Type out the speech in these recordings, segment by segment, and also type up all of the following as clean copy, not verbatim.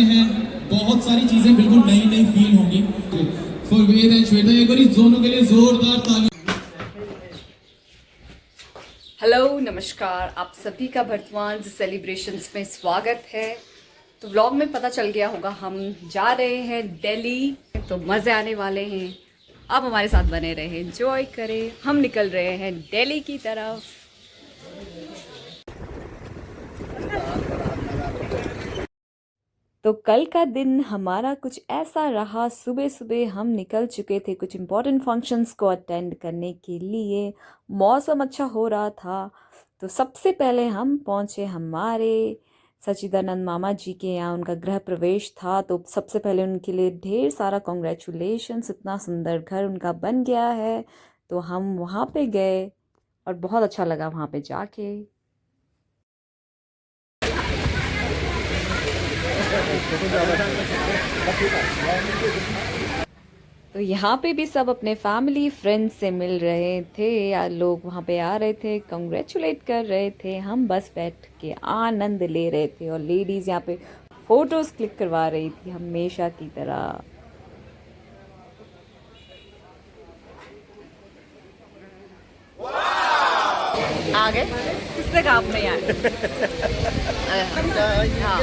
हैं, बहुत सारी चीजें बिल्कुल नई नई फील होंगी। फॉर वेद एंड श्वेता एक बार दोनों के लिए जोरदार ताली। हेलो नमस्कार, आप सभी का वर्तमान सेलिब्रेशंस में स्वागत है। तो व्लॉग में पता चल गया होगा हम जा रहे हैं दिल्ली, तो मज़े आने वाले हैं। आप हमारे साथ बने रहें, एंजॉय करें। हम निकल रहे हैं दिल्ली की तरफ। तो कल का दिन हमारा कुछ ऐसा रहा। सुबह सुबह हम निकल चुके थे कुछ इम्पोर्टेंट फंक्शंस को अटेंड करने के लिए। मौसम अच्छा हो रहा था, तो सबसे पहले हम पहुँचे हमारे सच्चिदानंद मामा जी के यहाँ। उनका गृह प्रवेश था, तो सबसे पहले उनके लिए ढेर सारा कॉन्ग्रेचुलेशंस। इतना सुंदर घर उनका बन गया है। तो हम वहाँ पे गए और बहुत अच्छा लगा वहाँ पे जाके। तो यहाँ पे भी सब अपने फैमिली फ्रेंड्स से मिल रहे थे, या लोग वहाँ पे आ रहे थे, कंग्रेचुलेट कर रहे थे। हम बस बैठ के आनंद ले रहे थे और लेडीज़ यहाँ पे फ़ोटोज़ क्लिक करवा रही थी हमेशा की तरह। आ गए? किसने कहा आप नहीं आए? हाँ।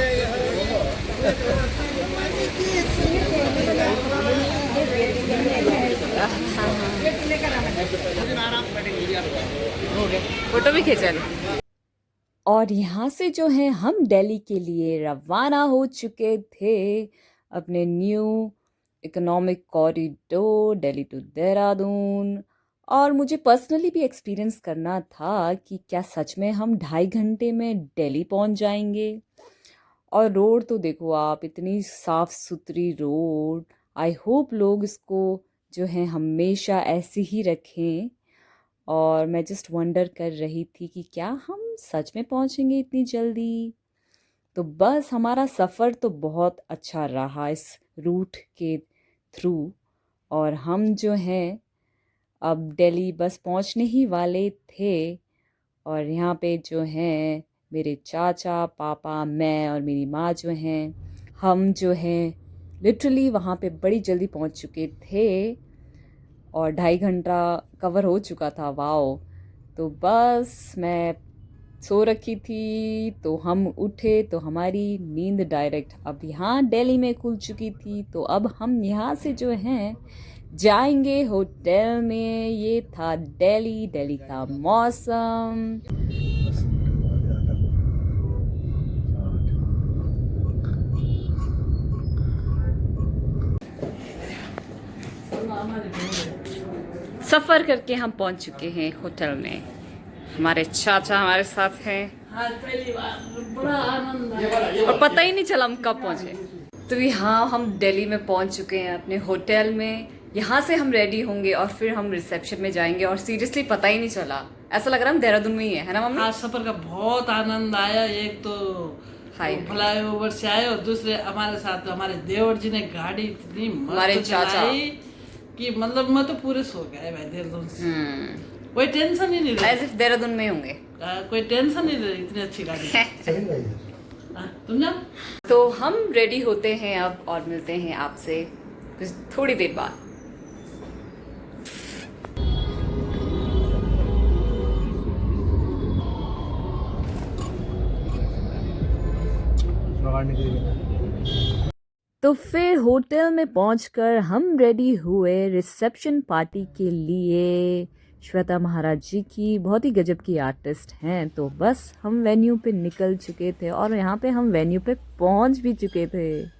हो गए, फोटो भी खींचा। और यहाँ से जो है हम दिल्ली के लिए रवाना हो चुके थे अपने new economic corridor Delhi to Dehradun. और मुझे पर्सनली भी एक्सपीरियंस करना था कि क्या सच में हम 2.5 घंटे में दिल्ली पहुँच जाएंगे। और रोड तो देखो आप, इतनी साफ़ सुथरी रोड। आई होप लोग इसको जो है हमेशा ऐसे ही रखें। और मैं जस्ट वंडर कर रही थी कि क्या हम सच में पहुंचेंगे इतनी जल्दी। तो बस हमारा सफ़र तो बहुत अच्छा रहा इस रूट के थ्रू। और हम जो हैं अब दिल्ली बस पहुंचने ही वाले थे। और यहाँ पे जो हैं मेरे चाचा पापा, मैं और मेरी माँ जो हैं, हम जो हैं लिटरली वहाँ पे बड़ी जल्दी पहुँच चुके थे। और 2.5 घंटा कवर हो चुका था। वाओ। तो बस मैं सो रखी थी, तो हम उठे तो हमारी नींद डायरेक्ट अब यहाँ दिल्ली में खुल चुकी थी। तो अब हम यहाँ से जो हैं जाएंगे होटल में। ये था दिल्ली का मौसम। सफ़र करके हम पहुंच चुके हैं होटल में। हमारे चाचा हमारे साथ हैं। पहली बार बड़ा आनंद आया। और पता ही नहीं चला हम कब पहुंचे। तो यहाँ हम दिल्ली में पहुंच चुके हैं अपने होटल में। यहाँ से हम रेडी होंगे और फिर हम रिसेप्शन में जाएंगे। और सीरियसली पता ही नहीं चला, ऐसा लग रहा है हम देहरादून में ही है ना मम्मी? आज सफर का बहुत आनंद आया। एक तो फ्लाई ओवर से आए और दूसरे हमारे साथ हमारे देवर जी ने गाड़ी इतनी हमारे मस्त चाचा चलाई कि मतलब मैं तो पूरे सो गए भाई देहरादून से। कोई टेंशन ही नहीं एज इफ देहरादून में होंगे। कोई टेंशन नहीं रही, इतनी अच्छी गाड़ी। तुम जान। तो हम रेडी होते हैं अब और मिलते हैं आपसे कुछ थोड़ी देर बाद। तो फिर होटल में पहुंचकर हम रेडी हुए रिसेप्शन पार्टी के लिए। श्वेता महाराज जी की बहुत ही गजब की आर्टिस्ट हैं। तो बस हम वेन्यू पे निकल चुके थे और यहाँ पे हम वेन्यू पे पहुंच भी चुके थे।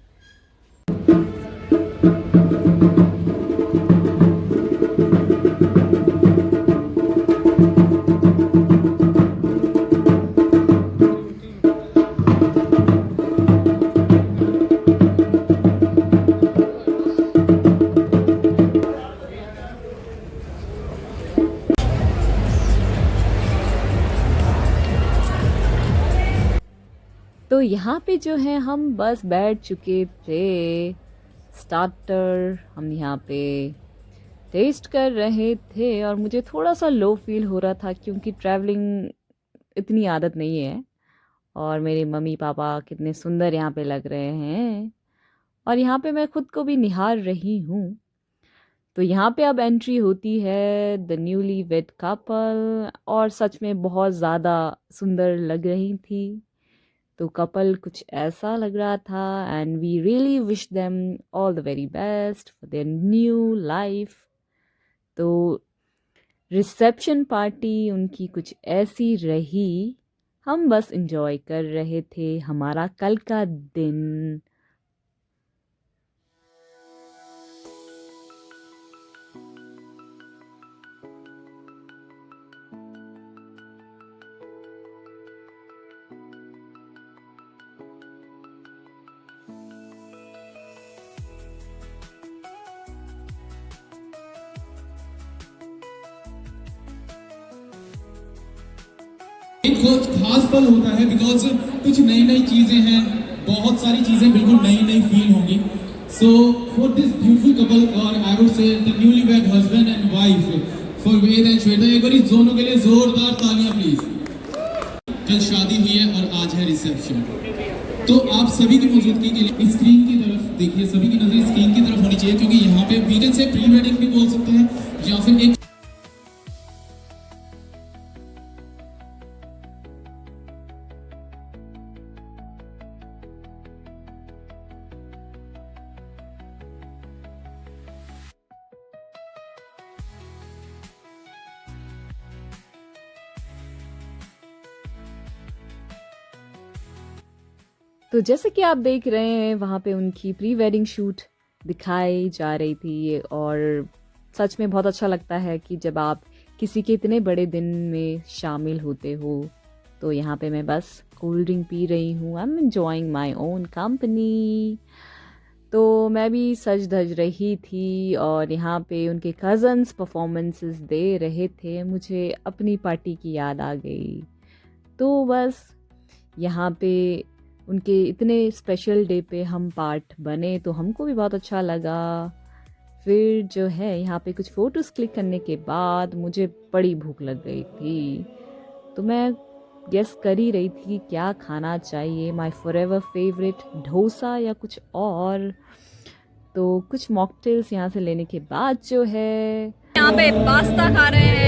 तो यहाँ पे जो है हम बस बैठ चुके थे। स्टार्टर हम यहाँ पे टेस्ट कर रहे थे और मुझे थोड़ा सा लो फील हो रहा था क्योंकि ट्रैवलिंग इतनी आदत नहीं है। और मेरे मम्मी पापा कितने सुंदर यहाँ पे लग रहे हैं। और यहाँ पे मैं खुद को भी निहार रही हूँ। तो यहाँ पे अब एंट्री होती है द न्यूली वेड कपल, और सच में बहुत ज़्यादा सुंदर लग रही थी। तो कपल कुछ ऐसा लग रहा था, and we really wish them all the very best for their new life. तो रिसेप्शन पार्टी उनकी कुछ ऐसी रही, हम बस एंजॉय कर रहे थे हमारा कल का दिन। एक बहुत खास पल होता है बिकॉज कुछ नई नई चीजें हैं, बहुत सारी चीजें बिल्कुल नई नई फील होंगी। So for this beautiful couple, और I would say the newly wed husband and wife, for Ved and Shweta, एक बार इस दोनों के लिए जोरदार तालियां प्लीज। कल शादी हुई है और आज है रिसेप्शन। तो आप सभी की मौजूदगी के लिए स्क्रीन की तरफ देखिए, सभी की नजर स्क्रीन की तरफ होनी चाहिए, क्योंकि यहाँ पे we can say pre wedding भी बोल सकते हैं या फिर एक तो जैसे कि आप देख रहे हैं, वहाँ पे उनकी प्री वेडिंग शूट दिखाई जा रही थी, और सच में बहुत अच्छा लगता है कि जब आप किसी के इतने बड़े दिन में शामिल होते हो। तो यहाँ पे मैं बस कोल्ड ड्रिंक पी रही हूँ, I am enjoying my own company. तो मैं भी सज धज रही थी, और यहाँ पे उनके कज़न्स परफॉर्मेंसेस दे रहे थे। मुझे अपनी पार्टी की याद आ गई। तो बस यहाँ पे उनके इतने स्पेशल डे पे हम पार्ट बने, तो हमको भी बहुत अच्छा लगा। फिर जो है यहाँ पे कुछ फ़ोटोज़ क्लिक करने के बाद मुझे बड़ी भूख लग गई थी। तो मैं गेस कर ही रही थी क्या खाना चाहिए, माय फॉरएवर फेवरेट डोसा या कुछ और। तो कुछ मॉकटेल्स यहाँ से लेने के बाद जो है यहाँ पे पास्ता खा रहे हैं।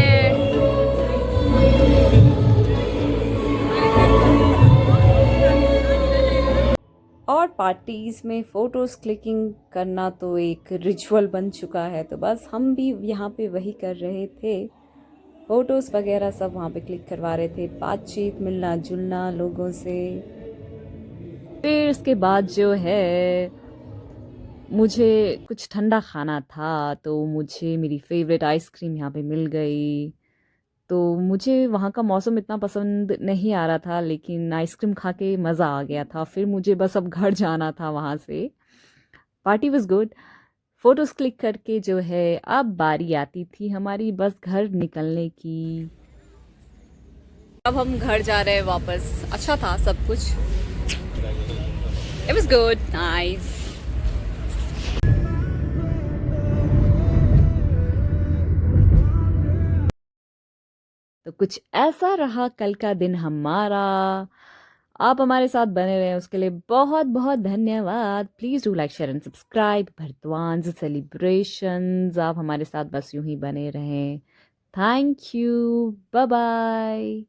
और पार्टीज़ में फ़ोटोज़ क्लिकिंग करना तो एक रिचुअल बन चुका है, तो बस हम भी यहाँ पे वही कर रहे थे। फ़ोटोज़ वगैरह सब वहाँ पे क्लिक करवा रहे थे, बातचीत, मिलना जुलना लोगों से। फिर उसके बाद जो है मुझे कुछ ठंडा खाना था, तो मुझे मेरी फेवरेट आइसक्रीम यहाँ पे मिल गई। तो मुझे वहाँ का मौसम इतना पसंद नहीं आ रहा था, लेकिन आइसक्रीम खा के मज़ा आ गया था। फिर मुझे बस अब घर जाना था वहाँ से। Party was good. Photos click करके जो है अब बारी आती थी हमारी बस घर निकलने की। अब हम घर जा रहे हैं वापस। अच्छा था सब कुछ। It was good, nice. तो कुछ ऐसा रहा कल का दिन हमारा। आप हमारे साथ बने रहे उसके लिए बहुत बहुत धन्यवाद। Please do like share and subscribe. Bharadwaj celebrations, आप हमारे साथ बस यूं ही बने रहें। Thank you, bye bye.